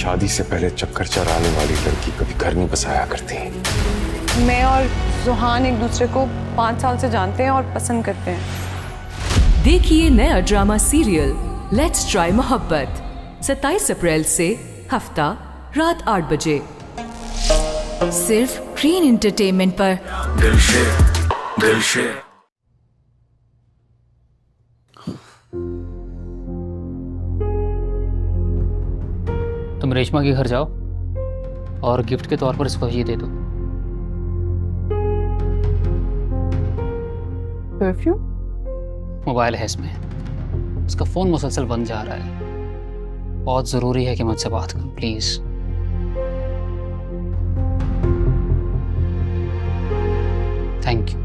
शादी से पहले चक्कर चलाने वाली लड़की कभी घर नहीं बसाया करती। मैं और जुहान एक दूसरे को 5 साल से जानते हैं और पसंद करते हैं। देखिए नया ड्रामा सीरियल लेट्स ट्राई मोहब्बत 27 अप्रैल से हफ्ता रात 8 बजे सिर्फ ग्रीन एंटरटेनमेंट पर। दिल से तुम रेशमा के घर जाओ और गिफ्ट के तौर पर इसको ये दे दो। परफ्यूम? मोबाइल है इसमें, उसका फोन मुसलसल बंद जा रहा है। बहुत जरूरी है कि मुझसे बात करो please. Thank you.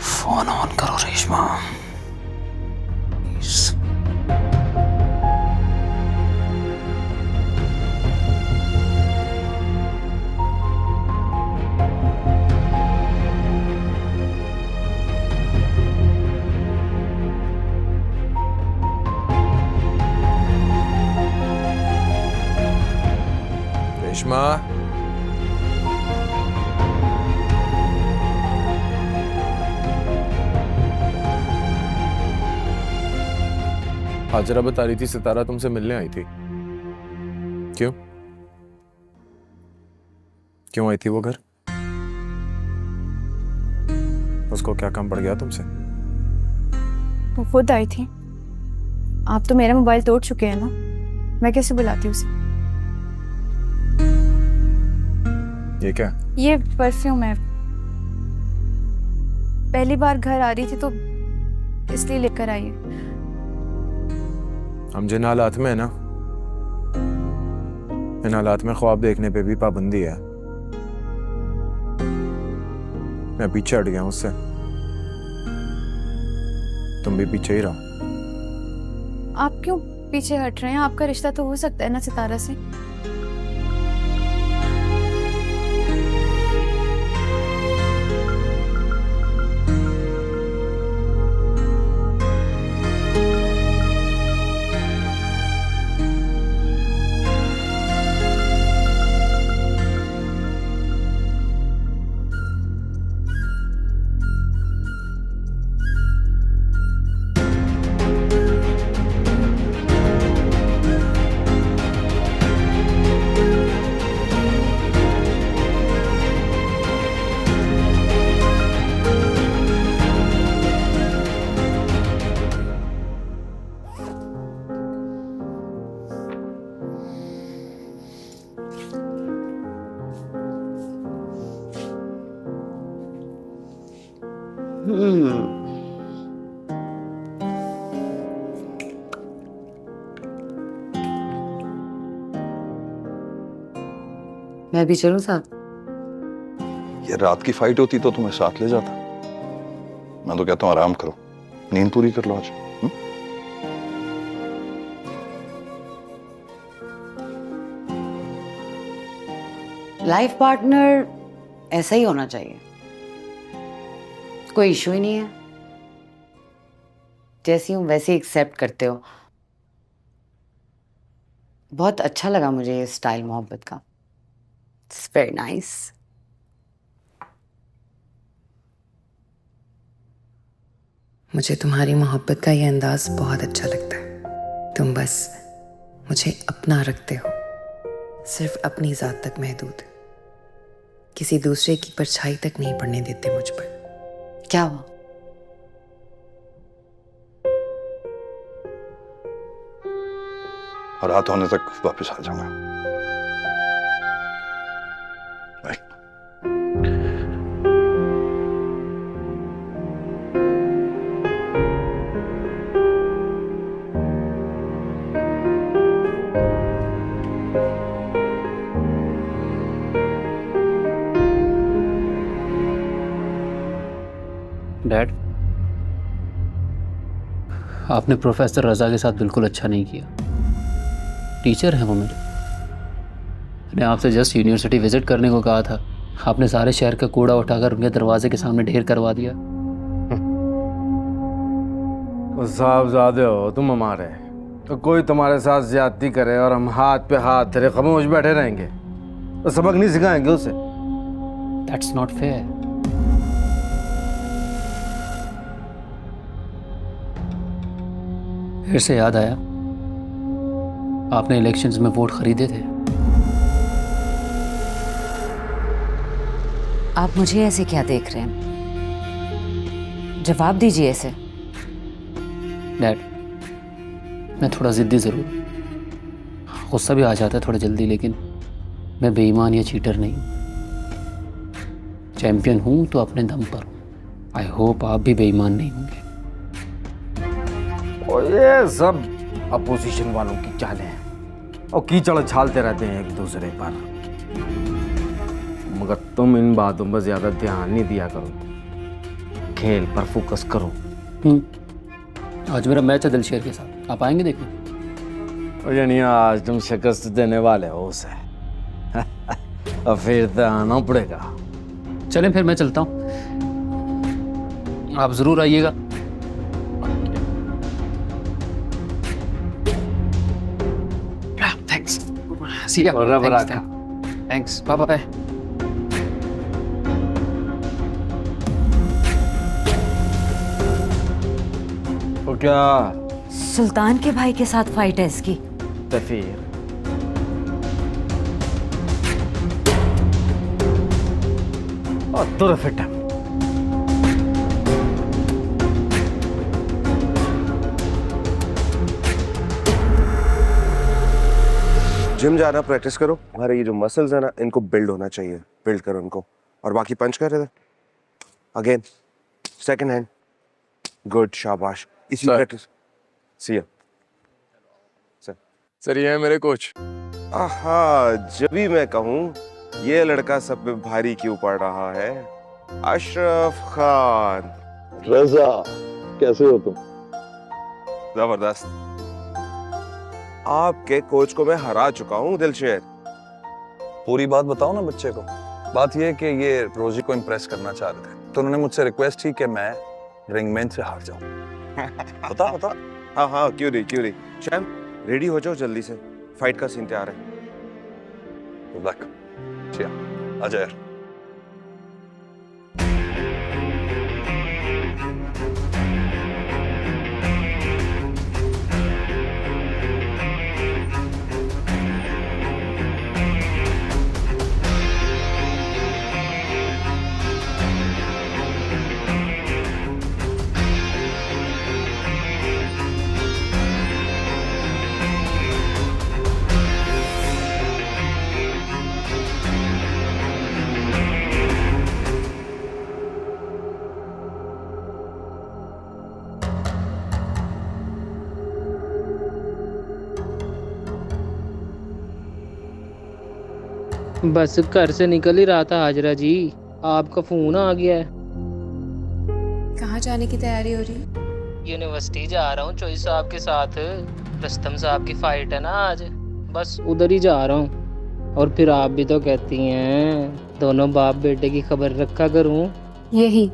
Phone on करो रेशमा प्लीज। रेशमा, हाजरा बता रही थी सितारा तुमसे मिलने आई थी। क्यों क्यों आई थी वो घर? उसको क्या काम पड़ गया तुमसे? वो खुद आई थी। आप तो मेरा मोबाइल तोड़ चुके हैं ना, मैं कैसे बुलाती उसे? ये क्या? ये परफ्यूम है। पहली बार घर आ रही थी तो इसलिए लेकर आई है। हम जिन हालात में है ना, इन हालात में ख्वाब देखने पे भी पाबंदी है। मैं पीछे हट गया उससे, तुम भी पीछे ही रहो। आप क्यों पीछे हट रहे हैं? आपका रिश्ता तो हो सकता है ना सितारा से। मैं भी चलूं साथ? ये रात की फाइट होती तो तुम्हें साथ ले जाता। मैं तो कहता हूँ आराम करो, नींद पूरी कर लो आज। लाइफ पार्टनर ऐसा ही होना चाहिए, कोई इशू ही नहीं है। जैसी हूं वैसे एक्सेप्ट करते हो। बहुत अच्छा लगा मुझे ये स्टाइल मोहब्बत का। It's very nice. मुझे तुम्हारी मोहब्बत का ये अंदाज बहुत अच्छा लगता है। तुम बस मुझे अपना रखते हो, सिर्फ अपनी जात तक महदूद, किसी दूसरे की परछाई तक नहीं पड़ने देते मुझ पर। क्या हुआ? और रात होने तक वापस आ जाऊंगा। बाय। डैड, आपने प्रोफेसर रजा के साथ बिल्कुल अच्छा नहीं किया। टीचर हैं वो मेरे। मैंने आपसे जस्ट यूनिवर्सिटी विजिट करने को कहा था, आपने सारे शहर का कूड़ा उठाकर उनके दरवाजे के सामने ढेर करवा दिया। साहबजादे हो तुम हमारे, तो कोई तुम्हारे साथ ज्यादती करे और हम हाथ पे हाथ धरे खामोश बैठे रहेंगे तो सबक नहीं सिखाएंगे उसे। That's not fair. फिर से याद आया, आपने इलेक्शंस में वोट खरीदे थे। आप मुझे ऐसे क्या देख रहे हैं? जवाब दीजिए इसे। डैड, मैं थोड़ा ज़िद्दी ज़रूर, गुस्सा भी आ जाता है थोड़ा जल्दी, लेकिन मैं बेईमान या चीटर नहीं हूँ। चैंपियन हूँ तो अपने दम पर हूँ। आई होप आप भी बेईमान नहीं होंगे। और ये सब अपोजिशन वालों की चालें हैं और कीचड़ छालते रहते हैं एक दूसरे पर, मगर तुम इन बातों पर ज्यादा ध्यान नहीं दिया करो, खेल पर फोकस करो। आज मेरा मैच है दिलशेर के साथ, आप आएंगे देखने? और यानी आज तुम शिकस्त देने वाले हो उसे और फिर तो आना पड़ेगा। चलें फिर मैं चलता हूँ, आप ज़रूर आइएगा। Thanks. See you. Thanks. Bye bye. तो क्या सुल्तान के भाई के साथ फाइट है इसकी? तो फिर और तुर फिट है। जिम जाना प्रैक्टिस करो। हमारे ये जो मसल्स है ना, इनको बिल्ड होना चाहिए, बिल्ड करो इनको। और बाकी पंच कर रहे थे अगेन, सेकंड हैंड, गुड, शाबाश। इसी प्रैक्टिस। सी यू सर, ये है मेरे कोच। आहा, जब भी मैं कहूँ ये लड़का सब पे भारी क्यों पड़ रहा है, अशरफ खान। रजा, कैसे हो तुम? जबरदस्त। आपके कोच को मैं हरा चुका हूँ दिलशेर। पूरी बात बताओ ना बच्चे को। बात ये है कि ये रोजी को इम्प्रेस करना चाह रहे थे, तो उन्होंने मुझसे रिक्वेस्ट की कि मैं रिंगमैन से हार जाऊं। बता बता। हाँ हाँ, क्यों नहीं। शैम, रेडी हो जाओ जल्दी से, फाइट का सीन तैयार है। आजा यार। बस घर से निकल ही रहा था हाजरा जी, आपका फोन आ गया है। कहाँ जाने की तैयारी हो रही है? यूनिवर्सिटी जा रहा हूँ चोई साहब के साथ, रस्तम साहब की फाइट है ना आज, बस उधर ही जा रहा हूँ। और फिर आप भी तो कहती हैं दोनों बाप बेटे की खबर रखा करूँ। यही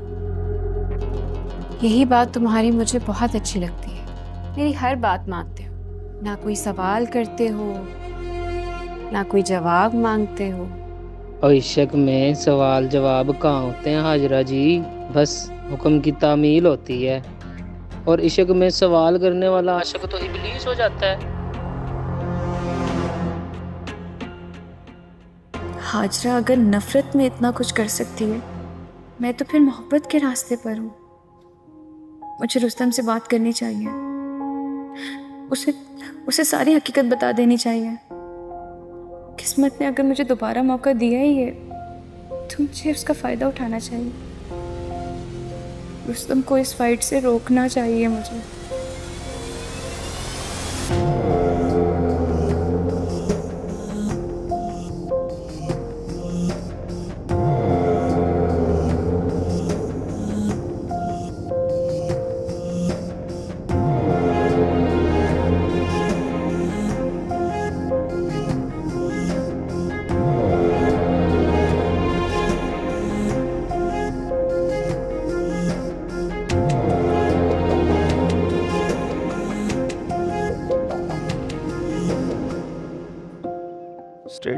बात तुम्हारी मुझे बहुत अच्छी लगती है। मेरी हर बात मानते हो, ना कोई सवाल करते हो, ना कोई जवाब मांगते हो। और इश्क में सवाल जवाब कहाँ होते हैं हाजरा जी, बस हुक्म की तामील होती है। और इश्क में सवाल करने वाला आशिक तो इब्लीस हो जाता है। हाजरा अगर नफरत में इतना कुछ कर सकती है, मैं तो फिर मोहब्बत के रास्ते पर हूँ। मुझे रुस्तम से बात करनी चाहिए, उसे सारी हकीकत बता देनी चाहिए। किस्मत ने अगर मुझे दोबारा मौका दिया ही है तो मुझे उसका फ़ायदा उठाना चाहिए। रुस्तम को इस फाइट से रोकना चाहिए मुझे।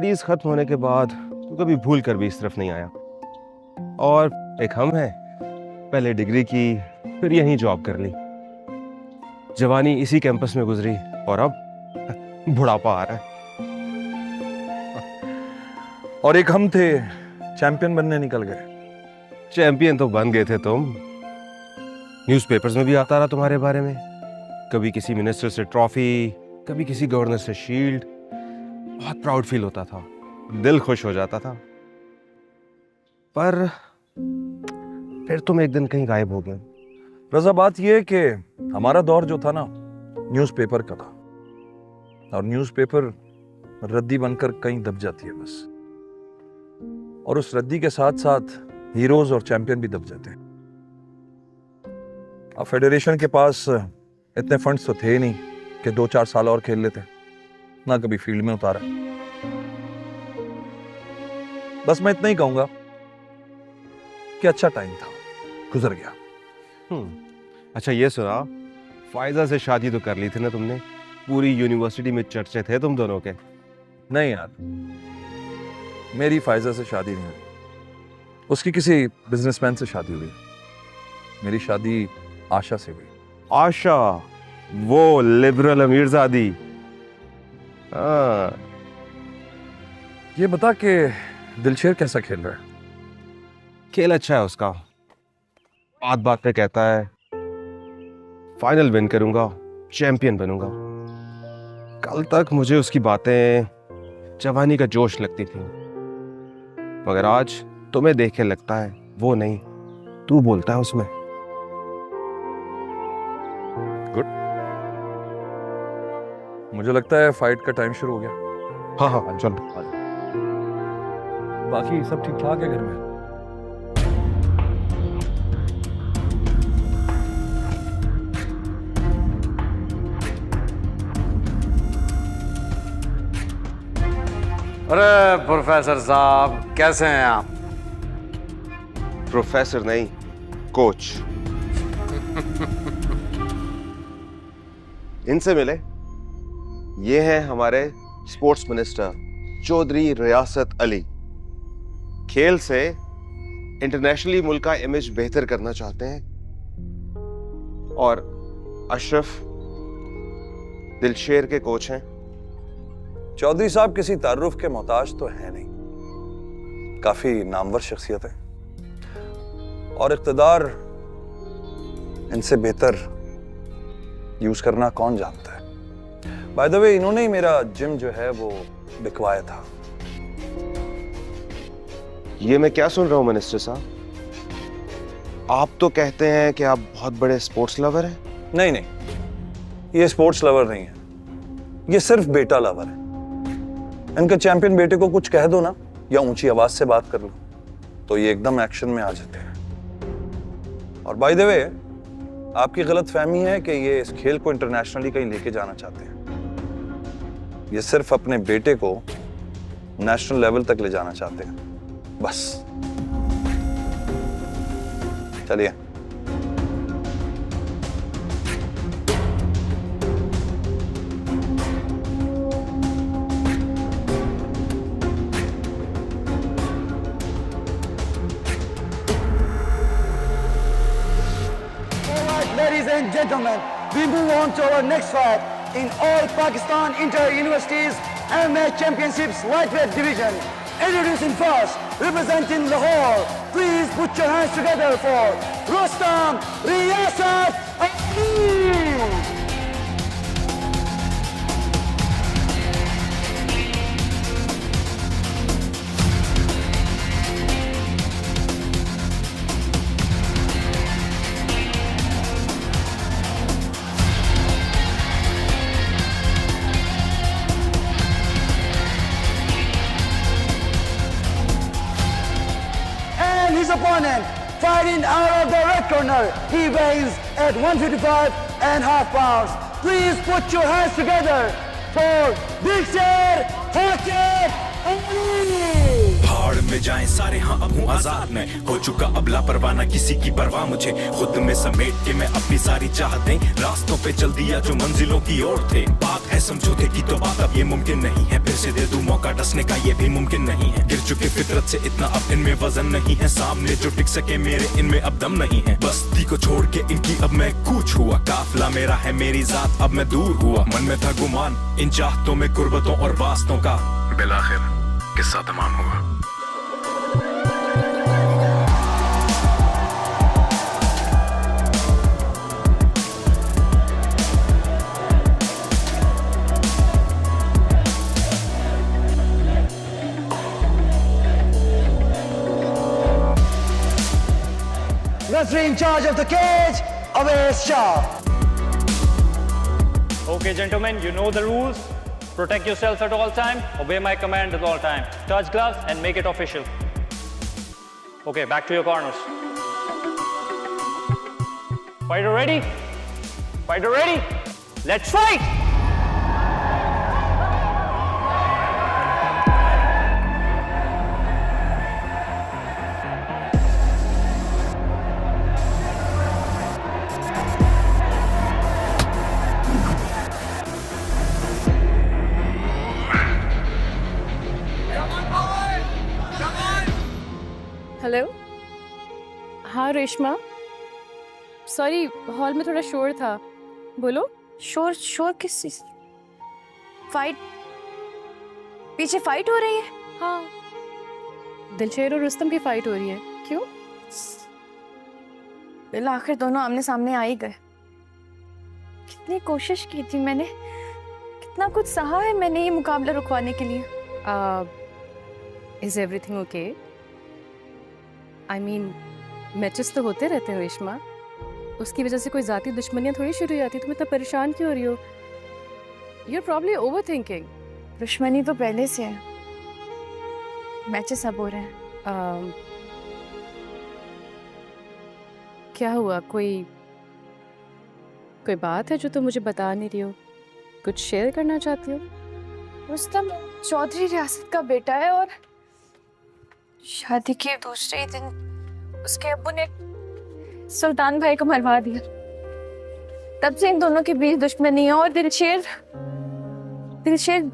स्टडीज खत्म होने के बाद तू कभी भूल कर भी इस तरफ नहीं आया, और एक हम हैं, पहले डिग्री की फिर यहीं जॉब कर ली, जवानी इसी कैंपस में गुजरी और अब बुढ़ापा आ रहा है। और एक हम थे, चैंपियन बनने निकल गए। चैंपियन तो बन गए थे तुम, न्यूज़पेपर्स में भी आता रहा तुम्हारे बारे में, कभी किसी मिनिस्टर से ट्रॉफी, कभी किसी गवर्नर से शील्ड। बहुत प्राउड फील होता था, दिल खुश हो जाता था। पर फिर तुम एक दिन कहीं गायब हो गए। रजा, बात यह है कि हमारा दौर जो था ना, न्यूज़पेपर का था, और न्यूज़पेपर रद्दी बनकर कहीं दब जाती है बस, और उस रद्दी के साथ साथ हीरोज और चैंपियन भी दब जाते हैं। अब फेडरेशन के पास इतने फंड्स तो थे नहीं कि 2-4 साल और खेल लेते, ना कभी फील्ड में उतारा। बस मैं इतना ही कहूंगा कि अच्छा टाइम था, गुजर गया। अच्छा ये सुना, फायजा से शादी तो कर ली थी ना तुमने? पूरी यूनिवर्सिटी में चर्चे थे तुम दोनों के। नहीं यार, मेरी फायजा से शादी नहीं हुई, उसकी किसी बिजनेसमैन से शादी हुई। मेरी शादी आशा से हुई। आशा, वो लिबरल अमीरजादी। हाँ। ये बता कि दिलशेर कैसा खेल रहा है? खेल अच्छा है उसका, बात बात पे कहता है फाइनल विन करूंगा, चैंपियन बनूंगा। कल तक मुझे उसकी बातें जवानी का जोश लगती थी, मगर आज तुम्हें देख के लगता है वो नहीं, तू बोलता है उसमें। गुड, मुझे लगता है फाइट का टाइम शुरू हो गया। हाँ हाँ चल। बाकी सब ठीक ठाक है घर में? अरे प्रोफेसर साहब, कैसे हैं आप? प्रोफेसर नहीं, कोच। इनसे मिले, ये हैं हमारे स्पोर्ट्स मिनिस्टर चौधरी रियासत अली। खेल से इंटरनेशनली मुल्क का इमेज बेहतर करना चाहते हैं। और अशरफ दिलशेर के कोच हैं। चौधरी साहब किसी तारुफ के मोहताज तो है नहीं, काफी नामवर शख्सियत है, और इख्तिदार इनसे बेहतर यूज करना कौन जानता है। बाय द वे, इन्होंने ही मेरा जिम जो है वो बिकवाया था। ये मैं क्या सुन रहा हूं मिनिस्टर साहब? आप तो कहते हैं कि आप बहुत बड़े स्पोर्ट्स लवर हैं। नहीं नहीं, ये स्पोर्ट्स लवर नहीं है, ये सिर्फ बेटा लवर है। इनके चैंपियन बेटे को कुछ कह दो ना, या ऊंची आवाज से बात कर लो, तो ये एकदम एक्शन में आ जाते हैं। और बाय द वे, आपकी गलत फहमी है कि ये इस खेल को इंटरनेशनली कहीं लेके जाना चाहते हैं। ये सिर्फ अपने बेटे को नेशनल लेवल तक ले जाना चाहते हैं, बस। चलिए। Ladies and gentlemen, we move on to our next fight in All Pakistan Inter-Universities MMA Championships Lightweight Division. Introducing first, representing Lahore, please put your hands together for Rustam Riyasat Ali. His opponent, fighting out of the red corner, he weighs at 155.5 pounds. Please put your hands together for Dilsher Hakim Ali. भाड़ में जाएं सारे, हाँ अब हूँ आजाद, मैं हो चुका अब लापरवाह, किसी की परवाह मुझे खुद में समेट के मैं अपनी सारी चाहतें रास्तों पे चल दिया जो मंजिलों की ओर थे। बात है समझौते की तो बात अब ये मुमकिन नहीं है, फिर से दे दूं मौका डसने का ये भी मुमकिन नहीं है। गिर चुके फितरत से इतना अब इनमें वजन नहीं है, सामने जो टिक सके मेरे इनमें अब दम नहीं है। बस्ती को छोड़ के इनकी अब मैं कूच हुआ, काफिला मेरा है मेरी जात अब मैं दूर हुआ। मन में था गुमान इन चाहतों में गुर्बतों और वास्तों का, बिलाखिर किस्सा तमाम हुआ। Referee in charge of the cage, Awais Shah. Okay, gentlemen, you know the rules. Protect yourselves at all time. Obey my command at all time. Touch gloves and make it official. Okay, back to your corners. Fighter ready? Fighter ready? Let's fight! Hello, हाँ Reshma, sorry hall में थोड़ा शोर था, बोलो। शोर शोर किस चीज? फाइट, पीछे फाइट हो रही है? हाँ, दिलशेर और रुस्तम की फाइट हो रही है। क्यों? बिल आखिर दोनों आमने सामने आ ही गए। कितनी कोशिश की थी मैंने, कितना कुछ सहा है मैंने ये मुकाबला रुकवाने के लिए। Is everything okay? I mean matches तो होते रहते हैं रेशमा, उसकी वजह से कोई ज़ाती दुश्मनियाँ थोड़ी शुरू हो जाती है। तुम इतना परेशान क्यों हो रही हो? You are probably over thinking. दुश्मनी तो पहले से है, मैचेस अब हो रहे हैं। क्या हुआ? कोई बात है जो तुम मुझे बता नहीं रही हो? कुछ शेयर करना चाहती हो? रुस्तम चौधरी रियासत का बेटा है और शादी के दूसरे ही दिन उसके अब्बू ने सुल्तान भाई को मरवा दिया। तब से इन दोनों के बीच दुश्मनी है और दिलशेर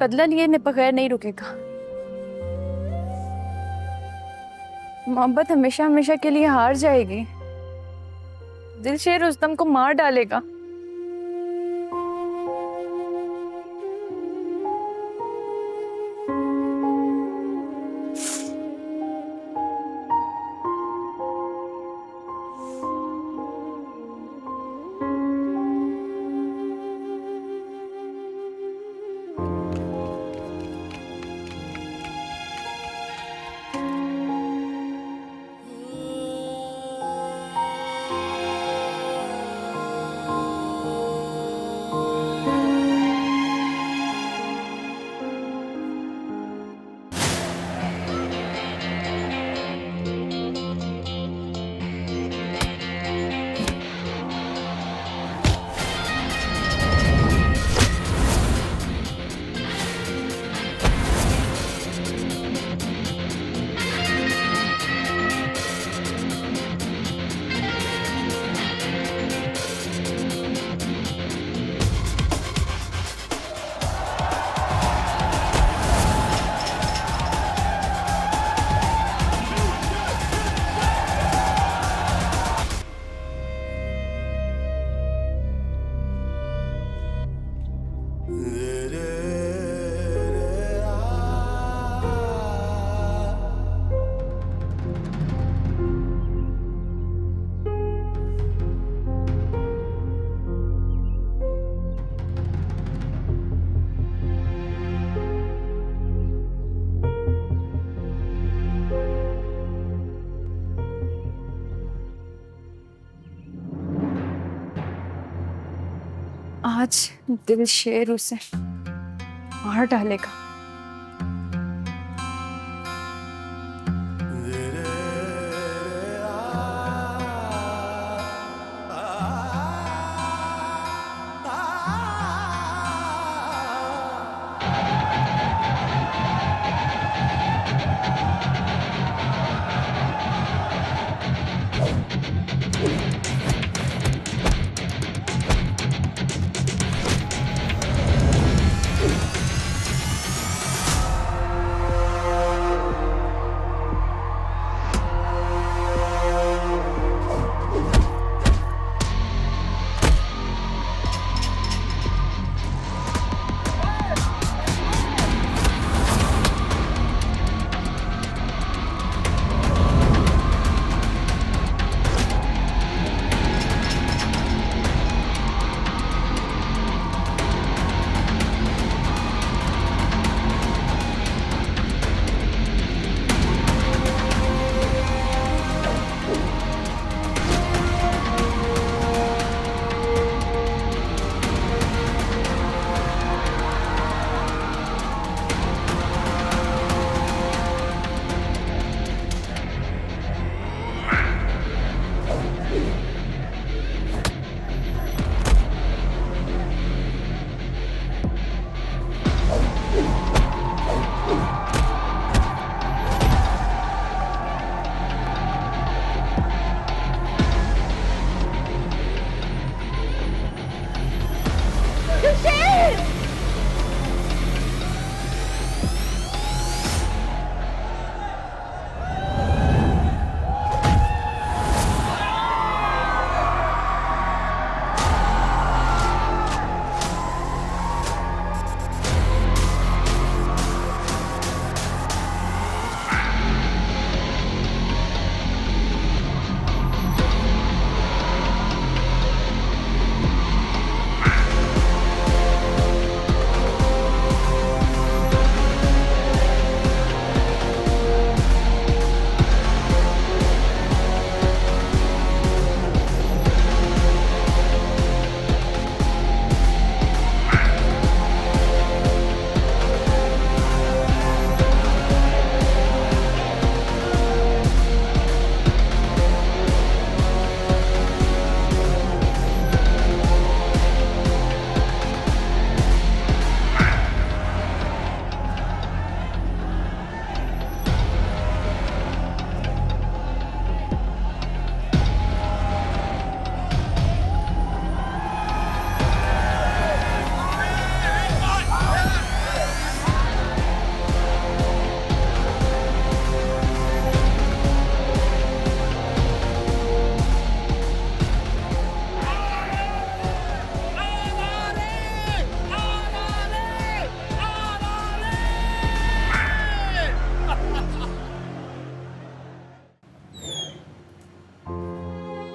बदला लिए बगैर नहीं रुकेगा। मोहब्बत हमेशा हमेशा के लिए हार जाएगी। दिलशेर रुस्तम को मार डालेगा। आज दिलशेर उसे मार डालेगा।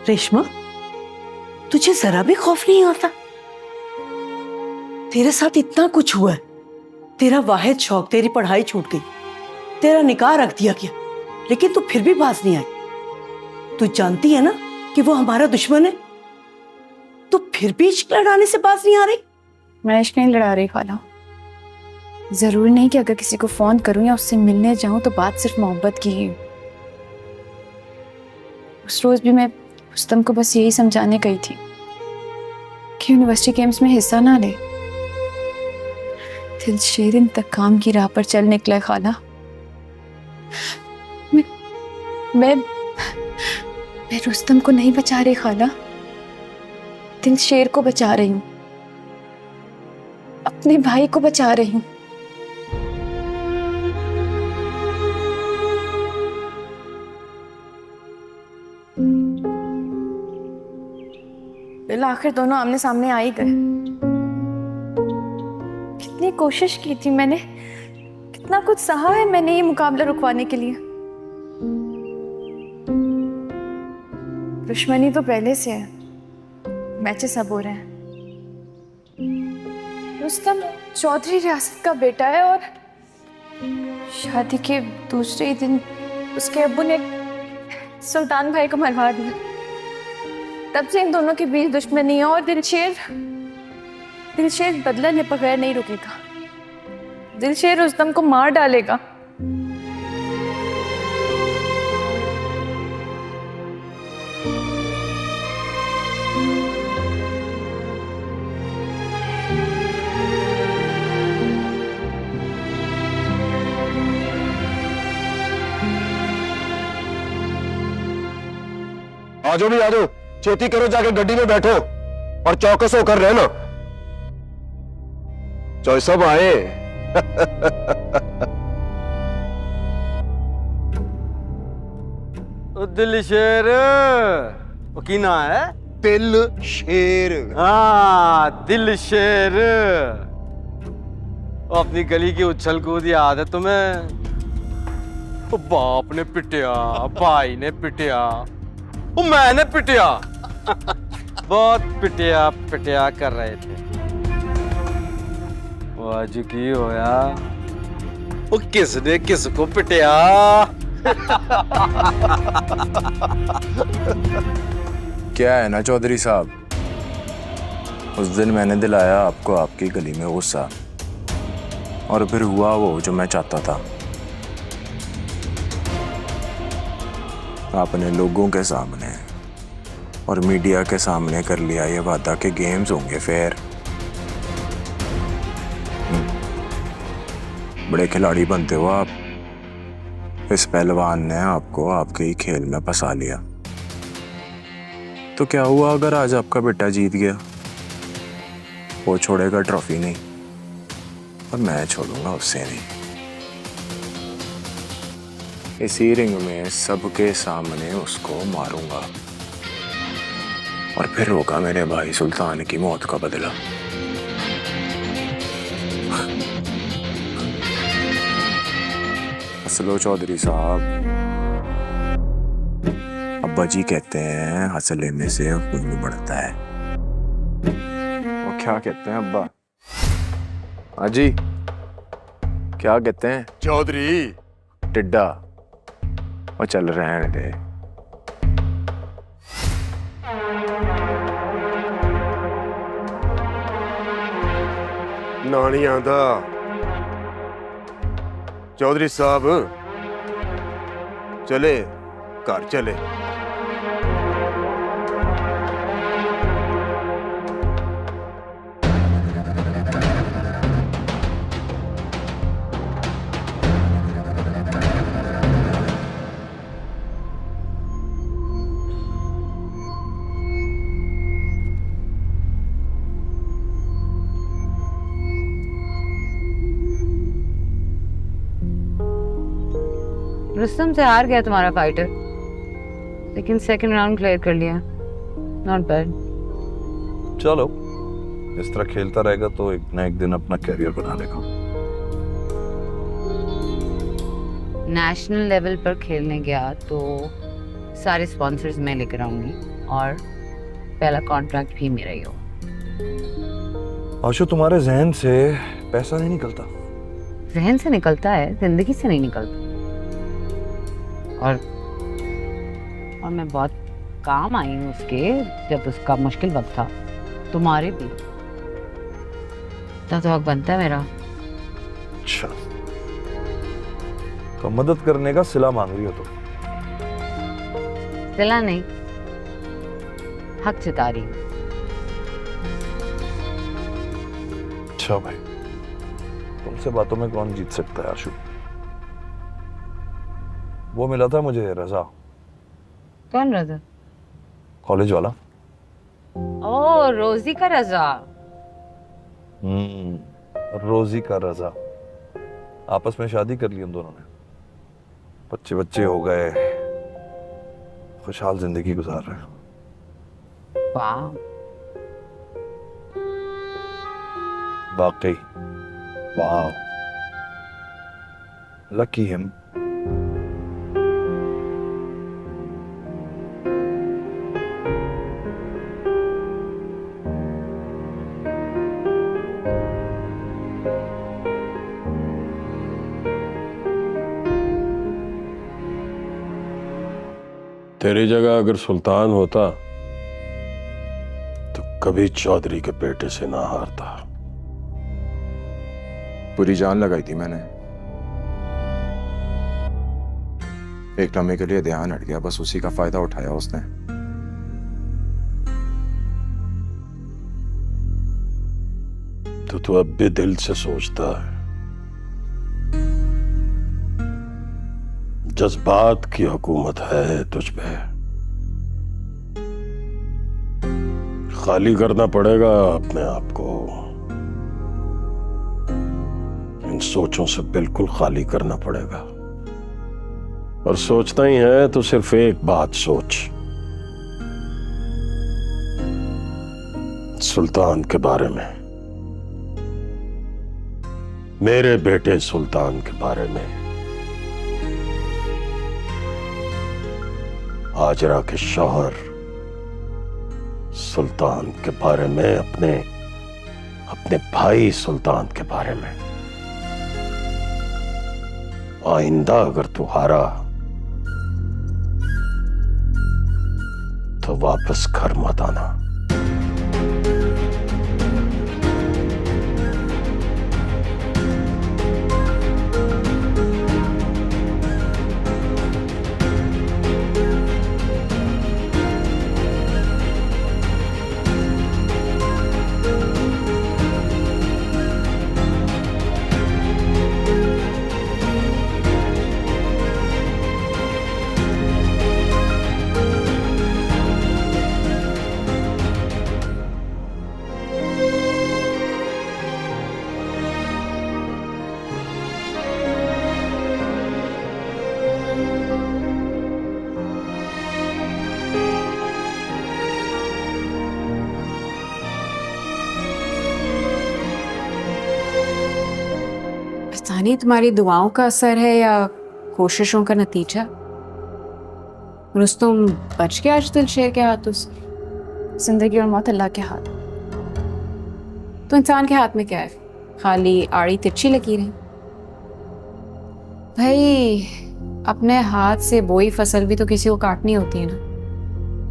रेशमा, तुझे जरा भी खौफ नहीं आता? तेरे साथ इतना कुछ हुआ है, तेरा वाहिद शौक, तेरी पढ़ाई छूट गई, तेरा निकाह रख दिया गया, लेकिन तू फिर भी बाज नहीं आई। तू जानती है ना कि वो हमारा दुश्मन है, तो फिर भी इश्क लड़ाने से बाज नहीं आ रही। मैं इश्क नहीं लड़ा रही खाला। जरूरी नहीं कि अगर किसी को फोन करूं या उससे मिलने जाऊं तो बात सिर्फ मोहब्बत की ही। उस रोज भी मैं रुस्तम को बस यही समझाने गई थी कि यूनिवर्सिटी गेम्स में हिस्सा ना ले। दिलशेर इंतकाम की राह पर चल निकला खाला। मैं रुस्तम को नहीं बचा रही खाला, दिलशेर को बचा रही हूँ, अपने भाई को बचा रही हूँ। बिल आखिर दोनों आमने सामने आ ही गए। कितनी कोशिश की थी मैंने, कितना कुछ सहा है मैंने ये मुकाबला रुकवाने के लिए। दुश्मनी तो पहले से है, मैचेस अब हो रहे हैं। रुस्तम चौधरी रियासत का बेटा है और शादी के दूसरे ही दिन उसके अब्बू ने सुल्तान भाई को मरवा दिया। तब से इन दोनों के बीच दुश्मनी है और दिलशेर बदला ले बगैर नहीं रुकेगा। दिलशेर रुस्तम को मार डालेगा। आजो भी आजो, छेती करो, जाके गड्डी में बैठो और चौकस होकर रहना। चौई सब आए। दिलशेर, वो की ना है? दिलशेर। हाँ, दिलशेर। अपनी गली की उछल कूद याद है तुम्हें? वो बाप ने पिटिया, भाई ने पिटिया, वो मैंने पिटिया। बहुत पिटिया कर रहे थे। वो आज की होया, वो किसने किसको पिटिया? क्या है ना चौधरी साहब, उस दिन मैंने दिलाया आपको आपकी गली में गुस्सा, और फिर हुआ वो जो मैं चाहता था। आपने लोगों के सामने और मीडिया के सामने कर लिया ये वादा कि गेम्स होंगे फेयर। बड़े खिलाड़ी बनते हो आप। इस पहलवान ने आपको आपके ही खेल में फंसा लिया। तो क्या हुआ अगर आज आपका बेटा जीत गया? वो छोड़ेगा ट्रॉफी नहीं, और मैं छोड़ूंगा उससे नहीं। इसी रिंग में सबके सामने उसको मारूंगा, और फिर होगा मेरे भाई सुल्तान की मौत का बदला। हंसलो चौधरी साहब। अब्बा जी कहते हैं हंस लेने से खून बढ़ता है। वो क्या कहते हैं अब्बा? हाँ जी, क्या कहते हैं? चौधरी टिड्डा। और चल रहे दे। नानी आंदा चौधरी साहब, चले घर चले। रुस्तम से हार गया तुम्हारा फाइटर, लेकिन सेकंड राउंड क्लियर कर लिया। Not bad. चलो, इस तरह खेलता रहेगा तो एक ना एक दिन अपना कैरियर बना लेगा। नेशनल लेवल पर खेलने गया तो सारे स्पॉन्सर्स मैं लेकर आऊंगी, और पहला कॉन्ट्रैक्ट भी मेरा ही हो। आशु, तुम्हारे जहन से पैसा नहीं निकलता? जहन से निकलता है, जिंदगी से नहीं निकलता। और मैं बहुत काम आई हूँ उसके, जब उसका मुश्किल वक्त था। तुम्हारे भी तो हक बनता है मेरा। अच्छा, तो मदद करने का सिला मांग रही हो तुम? सिला नहीं, हक जता रही हूँ। अच्छा भाई, तुमसे बातों में कौन जीत सकता है आशु? वो मिला था मुझे, रजा। कौन रजा? कॉलेज वाला। ओ, रोजी का रजा। रोजी का रजा। आपस में शादी कर ली उन दोनों ने, बच्चे बच्चे हो गए, खुशहाल जिंदगी गुजार रहे हैं। वाह, वाकई वाह, लकी हिम। तेरी जगह अगर सुल्तान होता तो कभी चौधरी के बेटे से ना हारता। पूरी जान लगाई थी मैंने, एक लम्हे के लिए ध्यान हट गया, बस उसी का फायदा उठाया उसने। तो तू अब भी दिल से सोचता है, जज्बात की हुकूमत है तुझ पे। खाली करना पड़ेगा अपने आप को, इन सोचों से बिल्कुल खाली करना पड़ेगा। और सोचना ही है तो सिर्फ एक बात सोच, सुल्तान के बारे में, मेरे बेटे सुल्तान के बारे में। हाजरा के शौहर सुल्तान के बारे में, अपने भाई सुल्तान के बारे में। आइंदा अगर तू हारा तो वापस घर मत आना। पता नहीं तुम्हारी दुआओं का असर है या कोशिशों का नतीजा। रुस्तुम बच गया आज दिलशेर के हाथों से। जिंदगी और मौत अल्लाह के हाथ, तो इंसान के हाथ में क्या है? खाली आड़ी तिरछी लकीरें। भाई अपने हाथ से बोई फसल भी तो किसी को काटनी होती है ना।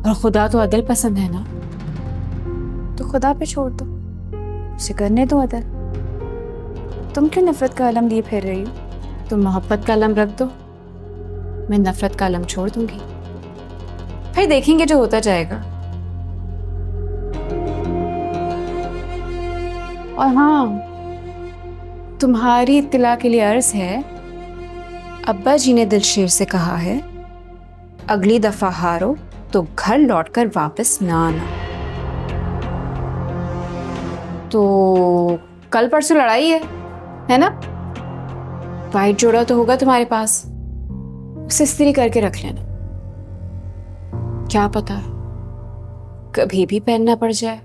और खुदा तो अदल पसंद है ना, तो खुदा पे छोड़ दो, उसे करने दो अदल। तुम क्यों नफरत का अलम लिए फिर रही हो? तुम मोहब्बत का अलम रख दो, मैं नफरत का अलम छोड़ दूंगी। फिर देखेंगे जो होता जाएगा। और हाँ, तुम्हारी इत्तला के लिए अर्ज है, अब्बा जी ने दिलशेर से कहा है अगली दफा हारो तो घर लौटकर वापस ना आना। तो कल परसों लड़ाई है ना? वाइट जोड़ा तो होगा तुम्हारे पास, उसे इस्त्री करके रख लेना। क्या पता कभी भी पहनना पड़ जाए।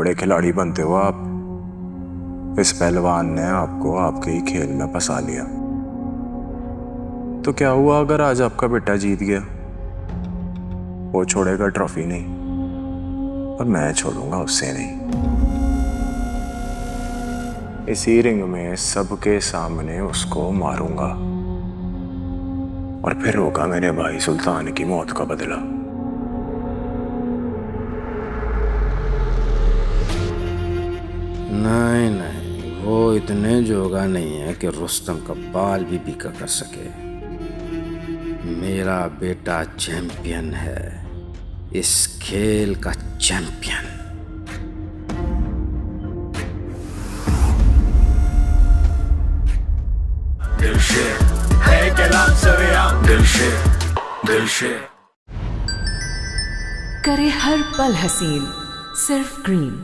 बड़े खिलाड़ी बनते हो आप। इस पहलवान ने आपको आपके ही खेल में फंसा लिया। तो क्या हुआ अगर आज आपका बेटा जीत गया? वो छोड़ेगा ट्रॉफी नहीं, और मैं छोड़ूंगा उससे नहीं। इसी रिंग में सबके सामने उसको मारूंगा, और फिर होगा मेरे भाई सुल्तान की मौत का बदला। नहीं नहीं, वो इतने जोगा नहीं है कि रुस्तम का बाल भी बीका कर सके। मेरा बेटा चैंपियन है, इस खेल का चैंपियन। दिलशेर है कलाम सरेआम, दिलशेर करे हर पल हसीन सिर्फ ग्रीन।